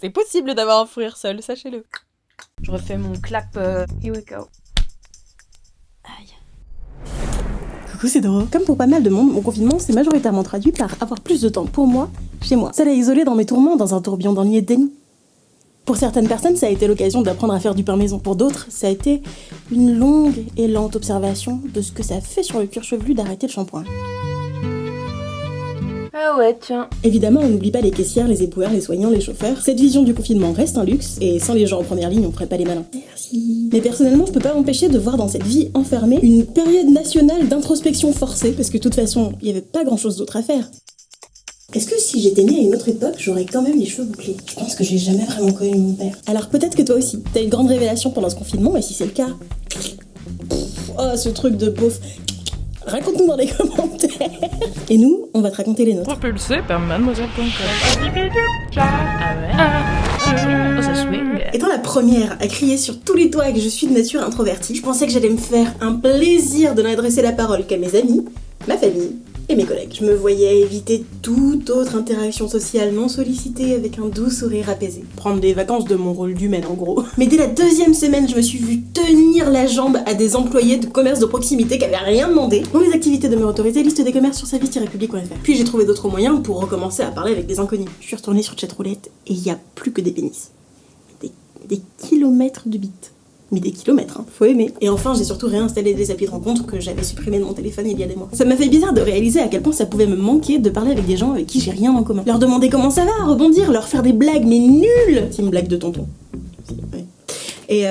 C'est possible d'avoir un fou rire seul, sachez-le. Je refais mon clap. Here we go. Aïe. Coucou, c'est Doro. Comme pour pas mal de monde, mon confinement s'est majoritairement traduit par avoir plus de temps pour moi, chez moi. Ça l'a isolé dans mes tourments, dans un tourbillon d'ennui et de déni. Pour certaines personnes, ça a été l'occasion d'apprendre à faire du pain maison. Pour d'autres, ça a été une longue et lente observation de ce que ça fait sur le cuir chevelu d'arrêter le shampoing. Ah ouais, tiens. Évidemment, on n'oublie pas les caissières, les éboueurs, les soignants, les chauffeurs. Cette vision du confinement reste un luxe, et sans les gens en première ligne, on ferait pas les malins. Merci. Mais personnellement, je peux pas m'empêcher de voir dans cette vie enfermée une période nationale d'introspection forcée, parce que de toute façon, il y avait pas grand chose d'autre à faire. Est-ce que si j'étais née à une autre époque, j'aurais quand même les cheveux bouclés? Je pense que j'ai jamais vraiment connu mon père. Alors peut-être que toi aussi, t'as une grande révélation pendant ce confinement, et si c'est le cas... Oh, ce truc de beauf... Raconte-nous dans les commentaires. Et nous, on va te raconter les nôtres. Propulsé par mademoiselle.com. Ça swing. Étant la première à crier sur tous les toits que je suis de nature introvertie, je pensais que j'allais me faire un plaisir de n'adresser la parole qu'à mes amis, ma famille et mes collègues. Je me voyais éviter toute autre interaction sociale non sollicitée avec un doux sourire apaisé. Prendre des vacances de mon rôle d'humaine en gros. Mais dès la deuxième semaine, je me suis vue tenir la jambe à des employés de commerce de proximité qui avaient rien demandé. Dans les activités demeure autorisées, liste des commerces sur service-public.fr. Puis j'ai trouvé d'autres moyens pour recommencer à parler avec des inconnus. Je suis retournée sur chatroulette et il y a plus que des pénis. Des kilomètres de bits. Mais des kilomètres, hein, faut aimer. Et enfin, j'ai surtout réinstallé des applis de rencontre que j'avais supprimés de mon téléphone il y a des mois. Ça m'a fait bizarre de réaliser à quel point ça pouvait me manquer de parler avec des gens avec qui j'ai rien en commun. Leur demander comment ça va, rebondir, leur faire des blagues, mais nulles. Team blague de tonton. Ouais. Et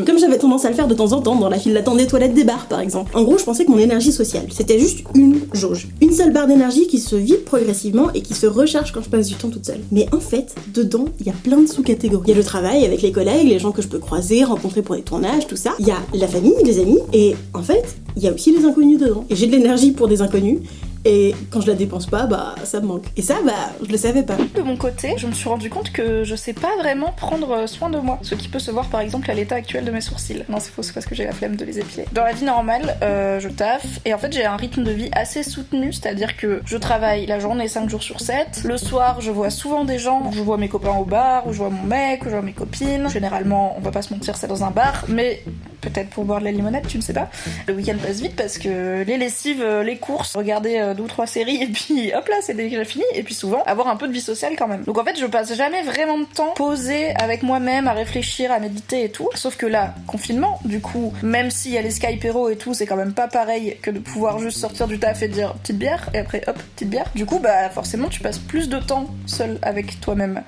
comme j'avais tendance à le faire de temps en temps dans la file d'attente des toilettes des bars par exemple. En gros, je pensais que mon énergie sociale, c'était juste une jauge. Une seule barre d'énergie qui se vide progressivement et qui se recharge quand je passe du temps toute seule. Mais en fait, dedans, il y a plein de sous-catégories. Il y a le travail avec les collègues, les gens que je peux croiser, rencontrer pour les tournages, tout ça. Il y a la famille, les amis, et en fait, il y a aussi les inconnus dedans. Et j'ai de l'énergie pour des inconnus. Et quand je la dépense pas, bah ça me manque. Et ça, bah je le savais pas. De mon côté, je me suis rendu compte que je sais pas vraiment prendre soin de moi. Ce qui peut se voir par exemple à l'état actuel de mes sourcils. Non, c'est faux, c'est parce que j'ai la flemme de les épiler. Dans la vie normale, je taffe et en fait j'ai un rythme de vie assez soutenu, c'est-à-dire que je travaille la journée 5 jours sur 7. Le soir, je vois souvent des gens. Je vois mes copains au bar, ou je vois mon mec, ou je vois mes copines. Généralement, on va pas se mentir, c'est dans un bar, mais peut-être pour boire de la limonade, tu ne sais pas. Le week-end passe vite parce que les lessives, les courses, regarder 2 ou 3 séries et puis hop là c'est déjà fini, et puis souvent avoir un peu de vie sociale quand même. Donc en fait je passe jamais vraiment de temps posé avec moi-même à réfléchir, à méditer et tout, sauf que là, confinement, du coup, même s'il y a les Skypero et tout, c'est quand même pas pareil que de pouvoir juste sortir du taf et dire petite bière et après hop, petite bière. Du coup bah forcément tu passes plus de temps seul avec toi-même.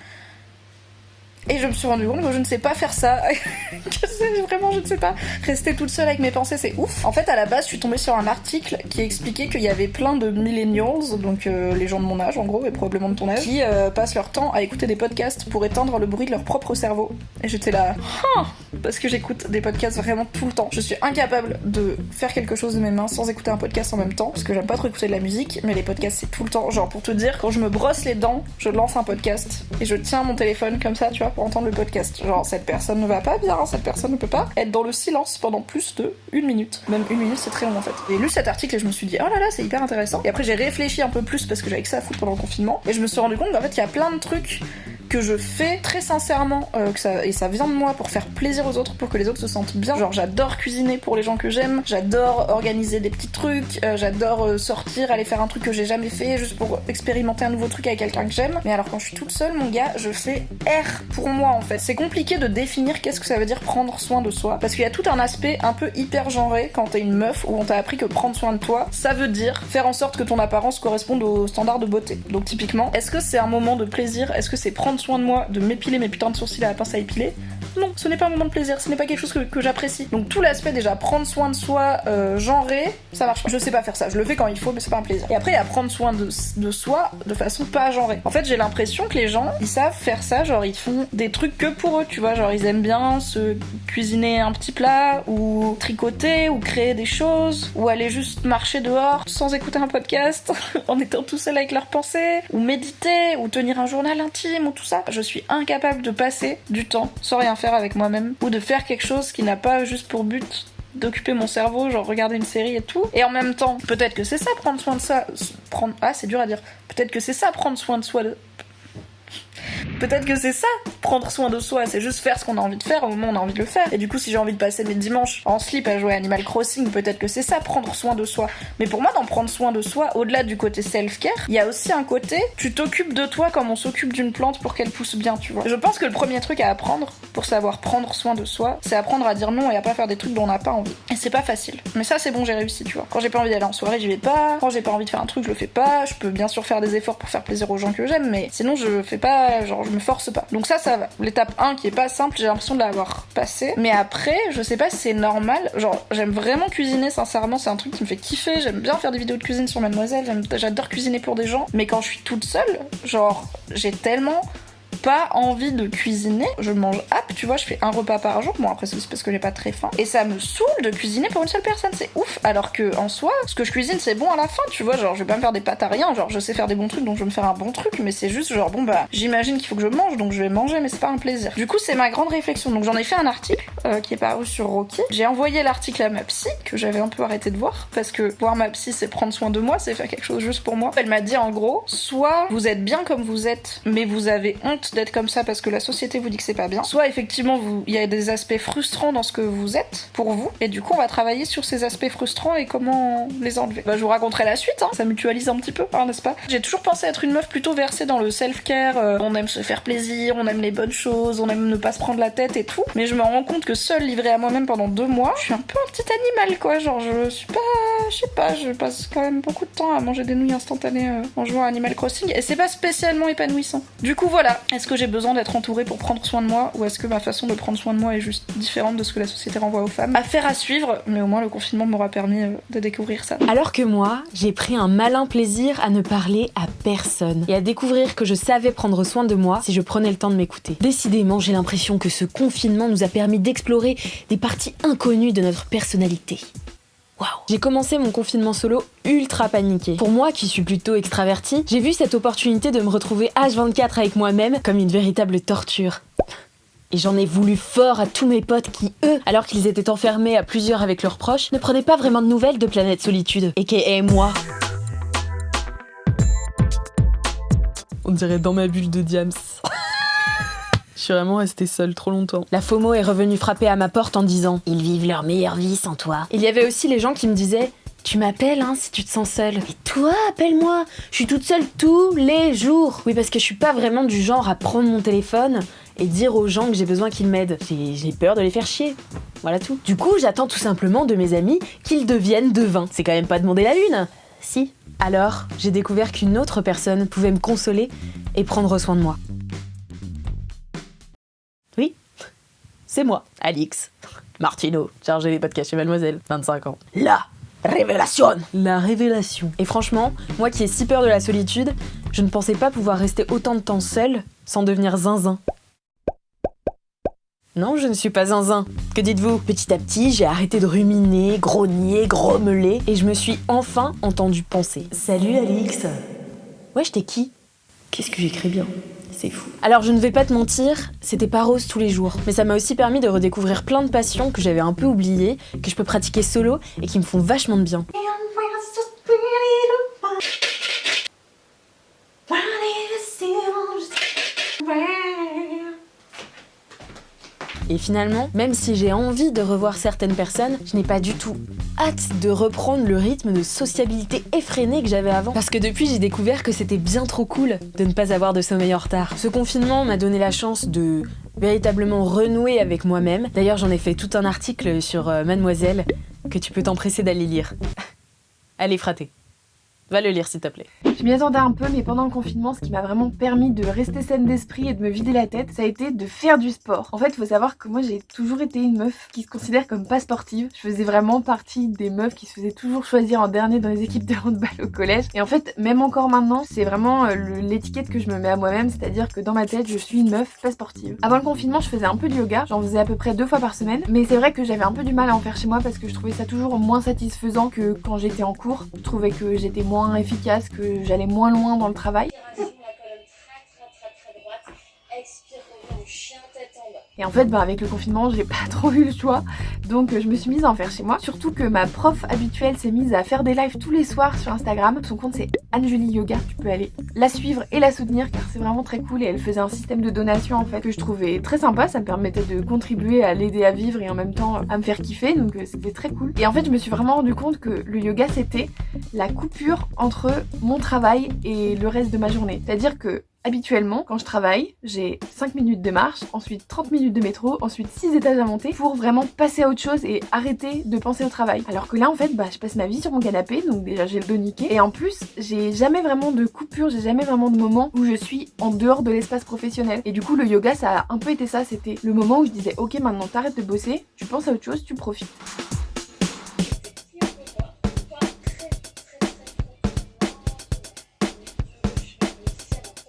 Et je me suis rendu compte que je ne sais pas faire ça. Vraiment, je ne sais pas. Rester toute seule avec mes pensées, c'est ouf. En fait, à la base, je suis tombée sur un article qui expliquait qu'il y avait plein de millennials, donc les gens de mon âge en gros, et probablement de ton âge, qui passent leur temps à écouter des podcasts pour éteindre le bruit de leur propre cerveau. Et j'étais là, parce que j'écoute des podcasts vraiment tout le temps. Je suis incapable de faire quelque chose de mes mains sans écouter un podcast en même temps, parce que j'aime pas trop écouter de la musique, mais les podcasts c'est tout le temps. Genre pour te dire, quand je me brosse les dents, je lance un podcast et je tiens mon téléphone comme ça, tu vois, pour entendre le podcast. Genre cette personne ne va pas bien, cette personne ne peut pas être dans le silence pendant plus de 1 minute. Même 1 minute c'est très long en fait. J'ai lu cet article et je me suis dit oh là là c'est hyper intéressant. Et après j'ai réfléchi un peu plus parce que j'avais que ça à foutre pendant le confinement et je me suis rendu compte qu'en fait il y a plein de trucs que je fais très sincèrement et ça vient de moi pour faire plaisir aux autres, pour que les autres se sentent bien. Genre j'adore cuisiner pour les gens que j'aime, j'adore organiser des petits trucs, j'adore sortir, aller faire un truc que j'ai jamais fait juste pour expérimenter un nouveau truc avec quelqu'un que j'aime. Mais alors quand je suis toute seule mon gars, je fais R pour moi en fait. C'est compliqué de définir qu'est-ce que ça veut dire prendre soin de soi, parce qu'il y a tout un aspect un peu hyper genré quand t'es une meuf où on t'a appris que prendre soin de toi, ça veut dire faire en sorte que ton apparence corresponde aux standards de beauté. Donc typiquement, est-ce que c'est un moment de plaisir? Est-ce que c'est prendre soin de moi, de m'épiler mes putains de sourcils à la pince à épiler? Non, ce n'est pas un moment de plaisir, ce n'est pas quelque chose que j'apprécie. Donc tout l'aspect déjà prendre soin de soi genré, ça marche pas. Je sais pas faire ça, je le fais quand il faut mais c'est pas un plaisir. Et après il y a prendre soin de soi de façon pas genrée. En fait j'ai l'impression que les gens ils savent faire ça, genre ils font des trucs que pour eux, tu vois, genre ils aiment bien se cuisiner un petit plat ou tricoter ou créer des choses ou aller juste marcher dehors sans écouter un podcast en étant tout seul avec leurs pensées ou méditer ou tenir un journal intime ou tout ça. Je suis incapable de passer du temps sans rien faire avec moi-même ou de faire quelque chose qui n'a pas juste pour but d'occuper mon cerveau, genre regarder une série et tout. Et en même temps, peut-être que c'est ça prendre soin de ça. Ah, c'est dur à dire. Peut-être que c'est ça prendre soin de soi. Peut-être que c'est ça, prendre soin de soi, c'est juste faire ce qu'on a envie de faire au moment où on a envie de le faire. Et du coup, si j'ai envie de passer mes dimanches en slip à jouer à Animal Crossing, peut-être que c'est ça, prendre soin de soi. Mais pour moi, dans prendre soin de soi, au-delà du côté self-care, il y a aussi un côté, tu t'occupes de toi comme on s'occupe d'une plante pour qu'elle pousse bien, tu vois. Je pense que le premier truc à apprendre pour savoir prendre soin de soi, c'est apprendre à dire non et à pas faire des trucs dont on n'a pas envie. Et c'est pas facile. Mais ça, c'est bon, j'ai réussi, tu vois. Quand j'ai pas envie d'aller en soirée, j'y vais pas. Quand j'ai pas envie de faire un truc, je le fais pas. Je peux bien sûr faire des efforts pour faire plaisir aux gens que j'aime, mais sinon je fais pas, genre je me force pas. Donc ça va. L'étape 1 qui est pas simple, j'ai l'impression de l'avoir passée. Mais après, je sais pas si c'est normal. Genre, j'aime vraiment cuisiner, sincèrement, c'est un truc qui me fait kiffer. J'aime bien faire des vidéos de cuisine sur Mademoiselle. J'adore cuisiner pour des gens. Mais quand je suis toute seule, genre, j'ai tellement pas envie de cuisiner, je mange app, tu vois, je fais un repas par jour, bon après c'est aussi parce que j'ai pas très faim, et ça me saoule de cuisiner pour une seule personne, c'est ouf, alors que en soi, ce que je cuisine c'est bon à la fin, tu vois, genre je vais pas me faire des pâtes à rien, genre je sais faire des bons trucs donc je vais me faire un bon truc, mais c'est juste genre bon bah j'imagine qu'il faut que je mange donc je vais manger, mais c'est pas un plaisir. Du coup c'est ma grande réflexion, donc j'en ai fait un article qui est paru sur Rocky, j'ai envoyé l'article à ma psy, que j'avais un peu arrêté de voir, parce que voir ma psy c'est prendre soin de moi, c'est faire quelque chose juste pour moi. Elle m'a dit en gros, soit vous êtes bien comme vous êtes, mais vous avez honte d'être comme ça parce que la société vous dit que c'est pas bien, soit effectivement il y a des aspects frustrants dans ce que vous êtes pour vous, et du coup on va travailler sur ces aspects frustrants et comment les enlever. Bah je vous raconterai la suite, hein. Ça mutualise un petit peu, hein, n'est-ce pas? J'ai toujours pensé être une meuf plutôt versée dans le self-care, on aime se faire plaisir, on aime les bonnes choses, on aime ne pas se prendre la tête et tout, mais je me rends compte que seule livrée à moi-même pendant 2 mois, je suis un peu un petit animal quoi, genre je suis pas, je sais pas, je passe quand même beaucoup de temps à manger des nouilles instantanées en jouant à Animal Crossing, et c'est pas spécialement épanouissant. Du coup voilà, est-ce que j'ai besoin d'être entourée pour prendre soin de moi, ou est-ce que ma façon de prendre soin de moi est juste différente de ce que la société renvoie aux femmes? Affaire à suivre, mais au moins le confinement m'aura permis de découvrir ça. Alors que moi, j'ai pris un malin plaisir à ne parler à personne et à découvrir que je savais prendre soin de moi si je prenais le temps de m'écouter. Décidément, j'ai l'impression que ce confinement nous a permis d'explorer des parties inconnues de notre personnalité. Wow. J'ai commencé mon confinement solo ultra paniquée. Pour moi, qui suis plutôt extravertie, j'ai vu cette opportunité de me retrouver H24 avec moi-même comme une véritable torture. Et j'en ai voulu fort à tous mes potes qui, eux, alors qu'ils étaient enfermés à plusieurs avec leurs proches, ne prenaient pas vraiment de nouvelles de Planète Solitude. A.k.a. moi. On dirait dans ma bulle de Diams. Je suis vraiment restée seule trop longtemps. La FOMO est revenue frapper à ma porte en disant « Ils vivent leur meilleure vie sans toi ». Il y avait aussi les gens qui me disaient « Tu m'appelles hein, si tu te sens seule ». « Mais toi, appelle-moi, je suis toute seule tous les jours ». Oui, parce que je suis pas vraiment du genre à prendre mon téléphone et dire aux gens que j'ai besoin qu'ils m'aident. J'ai peur de les faire chier. Voilà tout. Du coup, j'attends tout simplement de mes amis qu'ils deviennent devins. C'est quand même pas demander la lune. Si. Alors, j'ai découvert qu'une autre personne pouvait me consoler et prendre soin de moi. Oui, c'est moi, Alix Martino, chargé des podcasts chez Mademoiselle, 25 ans. La révélation. La révélation. Et franchement, moi qui ai si peur de la solitude, je ne pensais pas pouvoir rester autant de temps seule sans devenir zinzin. Non, je ne suis pas zinzin. Que dites-vous? Petit à petit, j'ai arrêté de ruminer, grogner, grommeler, et je me suis enfin entendue penser. Salut Alix. Wesh, t'es qui? Qu'est-ce que j'écris bien? C'est fou. Alors je ne vais pas te mentir, c'était pas rose tous les jours. Mais ça m'a aussi permis de redécouvrir plein de passions que j'avais un peu oubliées, que je peux pratiquer solo et qui me font vachement de bien. Et finalement, même si j'ai envie de revoir certaines personnes, je n'ai pas du tout hâte de reprendre le rythme de sociabilité effréné que j'avais avant. Parce que depuis, j'ai découvert que c'était bien trop cool de ne pas avoir de sommeil en retard. Ce confinement m'a donné la chance de véritablement renouer avec moi-même. D'ailleurs, j'en ai fait tout un article sur Mademoiselle que tu peux t'empresser d'aller lire. Allez, fraté. Va le lire s'il te plaît. Je m'y attendais un peu, mais pendant le confinement, ce qui m'a vraiment permis de rester saine d'esprit et de me vider la tête, ça a été de faire du sport. En fait, il faut savoir que moi, j'ai toujours été une meuf qui se considère comme pas sportive. Je faisais vraiment partie des meufs qui se faisaient toujours choisir en dernier dans les équipes de handball au collège. Et en fait, même encore maintenant, c'est vraiment l'étiquette que je me mets à moi-même, c'est-à-dire que dans ma tête, je suis une meuf pas sportive. Avant le confinement, je faisais un peu de yoga, j'en faisais à peu près 2 fois par semaine, mais c'est vrai que j'avais un peu du mal à en faire chez moi parce que je trouvais ça toujours moins satisfaisant que quand j'étais en cours. Je trouvais que j'étais moins efficace, que j'allais moins loin dans le travail. Et en fait, avec le confinement, j'ai pas trop eu le choix Donc je me suis mise à en faire chez moi. Surtout que ma prof habituelle s'est mise à faire des lives tous les soirs sur Instagram. Son compte c'est Anne-Julie Yoga. Tu peux aller la suivre et la soutenir car c'est vraiment très cool. Et elle faisait un système de donation en fait que je trouvais très sympa. Ça me permettait de contribuer à l'aider à vivre et en même temps à me faire kiffer. Donc c'était très cool. Et en fait je me suis vraiment rendu compte que le yoga c'était la coupure entre mon travail et le reste de ma journée. C'est-à-dire que habituellement, quand je travaille, j'ai 5 minutes de marche, ensuite 30 minutes de métro, ensuite 6 étages à monter pour vraiment passer à autre chose et arrêter de penser au travail. Alors que là, en fait, je passe ma vie sur mon canapé, donc déjà j'ai le dos niqué. Et en plus, j'ai jamais vraiment de coupure, j'ai jamais vraiment de moment où je suis en dehors de l'espace professionnel. Et du coup, le yoga, ça a un peu été ça. C'était le moment où je disais, ok, maintenant t'arrêtes de bosser, tu penses à autre chose, tu profites.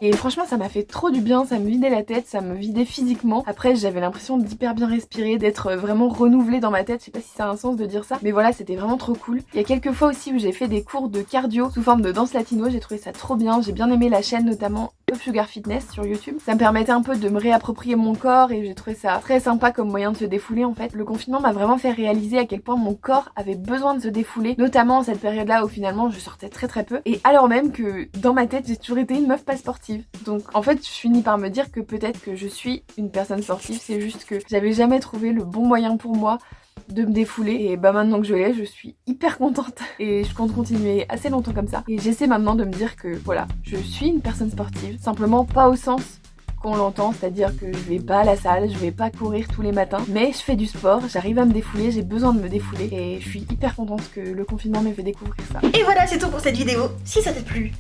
Et franchement ça m'a fait trop du bien, ça me vidait la tête, ça me vidait physiquement. Après j'avais l'impression d'hyper bien respirer, d'être vraiment renouvelée dans ma tête, je sais pas si ça a un sens de dire ça, mais voilà c'était vraiment trop cool. Il y a quelques fois aussi où j'ai fait des cours de cardio sous forme de danse latino, j'ai trouvé ça trop bien, j'ai bien aimé la chaîne notamment Top Sugar Fitness sur YouTube. Ça me permettait un peu de me réapproprier mon corps et j'ai trouvé ça très sympa comme moyen de se défouler en fait. Le confinement m'a vraiment fait réaliser à quel point mon corps avait besoin de se défouler, notamment en cette période-là où finalement je sortais très peu et alors même que dans ma tête j'ai toujours été une meuf pas sportive. Donc en fait je finis par me dire que peut-être que je suis une personne sportive, c'est juste que j'avais jamais trouvé le bon moyen pour moi de me défouler et maintenant que je l'ai, je suis hyper contente et je compte continuer assez longtemps comme ça et j'essaie maintenant de me dire que voilà, je suis une personne sportive, simplement pas au sens qu'on l'entend, c'est-à-dire que je vais pas à la salle, je vais pas courir tous les matins, mais je fais du sport, j'arrive à me défouler, j'ai besoin de me défouler et je suis hyper contente que le confinement m'ait fait découvrir ça. Et voilà, c'est tout pour cette vidéo. Si ça t'a plu,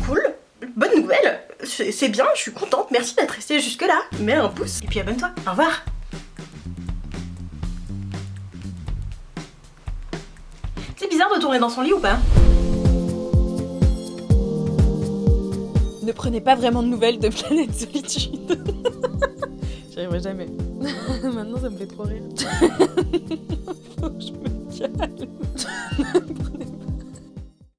cool, bonne nouvelle, c'est bien, je suis contente, merci d'être restée jusque là. Mets un pouce et puis abonne-toi. Au revoir. C'est bizarre de tourner dans son lit ou pas? Ne prenez pas vraiment de nouvelles de Planète Solitude. J'y arriverai jamais. Maintenant ça me fait trop rire. Faut que je me calme.